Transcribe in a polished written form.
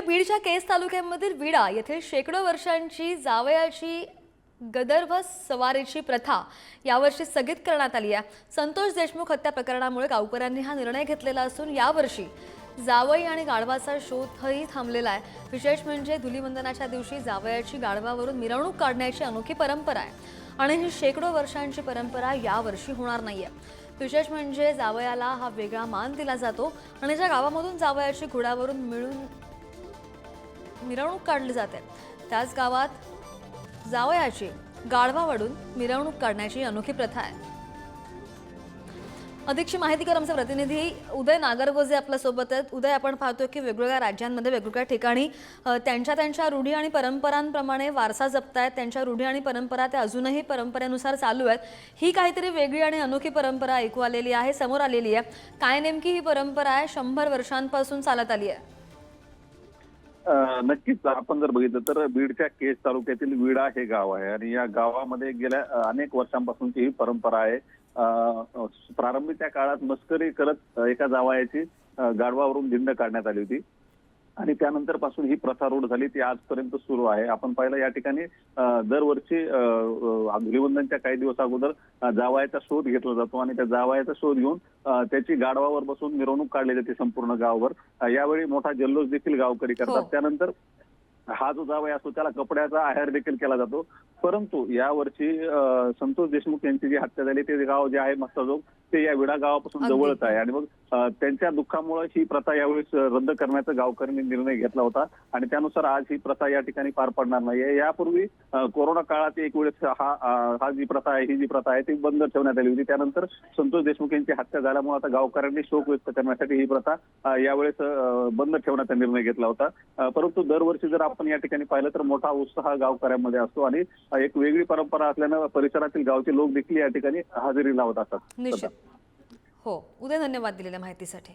बीडच्या केस तालुक्यामधील विडा येथील शेकडो वर्षांची जावयाची गदर्भ सवारीची प्रथा यावर्षी स्थगित करण्यात आली आहे। संतोष देशमुख हत्या प्रकरणामुळे गावकऱ्यांनी हा निर्णय घेतलेला असून यावर्षी जावई आणि गाढवाचा शोधही थांबलेला आहे। विशेष म्हणजे धुलीवंदनाच्या दिवशी जावयाची गाढवावरून मिरवणूक काढण्याची अनोखी परंपरा आहे आणि ही शेकडो वर्षांची परंपरा यावर्षी होणार नाहीये। विशेष म्हणजे जावयाला हा वेगळा मान दिला जातो आणि ज्या गावामधून जावयाची घोड्यावरून मिरवणूक काढली जाते त्याच गावात जावयाची गाढवावरून मिरवणूक काढण्याची अनोखी प्रथा आहे। अधिकची माहिती कर आमचे प्रतिनिधी उदय नागरगोजे आपल्या सोबत आहेत। उदय, आपण पाहतो की वेगवेगळ्या राज्यांमध्ये वेगवेगळ्या ठिकाणी त्यांच्या रूढी आणि परंपरांप्रमाणे वारसा जपतायत। त्यांच्या रूढी आणि परंपरा त्या अजूनही परंपरेनुसार चालू आहेत। ही काहीतरी वेगळी आणि अनोखी परंपरा ऐकू आलेली आहे, समोर आलेली आहे। काय नेमकी ही परंपरा आहे? 100 वर्षांपासून चालत आली आहे। नक्कीच आपण जर बघितलं तर बीडच्या केज तालुक्यातील विडा हे गाव आहे आणि या गावामध्ये गेल्या अनेक वर्षांपासूनची ही परंपरा आहे। प्रारंभी त्या काळात मस्करी करत एका जावयाची गाढवावरून दिंड काढण्यात आली होती आणि त्यानंतर पासून ही प्रथा रूढ झाली, ती आजपर्यंत सुरू आहे। आपण पाहिलं या ठिकाणी दरवर्षी धुलीवंदनच्या काही दिवस अगोदर जावयाचा शोध घेतला जातो आणि त्या जावयाचा शोध घेऊन त्याची गाढवावर बसून मिरवणूक काढली जाते संपूर्ण गावावर। यावेळी मोठा जल्लोष देखील गावकरी करतात। त्यानंतर हा जो जावई असतो त्याला कपड्याचा आहार देखील केला जातो। परंतु यावर्षी संतोष देशमुख यांची जी हत्या झाली ते गाव जे आहे मस्ताजोग ते या विडा गावापासून जवळच आहे आणि मग त्यांच्या दुःखामुळे ही प्रथा यावेळी रद्द करण्याचा गावकऱ्यांनी निर्णय घेतला होता आणि त्यानुसार आज ही प्रथा या ठिकाणी पार पडणार नाहीये। यापूर्वी कोरोना काळात एक वेळेस हा जी प्रथा आहे, ही जी प्रथा आहे ती बंद ठेवण्यात आली होती। त्यानंतर संतोष देशमुख यांची हत्या झाल्यामुळे आता गावकऱ्यांनी शोक व्यक्त करण्यासाठी ही प्रथा यावेळेस बंद ठेवण्याचा निर्णय घेतला होता। परंतु दरवर्षी जर आपण या ठिकाणी पाहिलं तर मोठा उत्साह गावकऱ्यांमध्ये असतो आणि एक वेगळी परंपरा असल्यानं परिसरातील गावचे लोक देखील या ठिकाणी हजेरी लावत असतात। निश्चित हो, उदय, धन्यवाद दिलेल्या माहितीसाठी।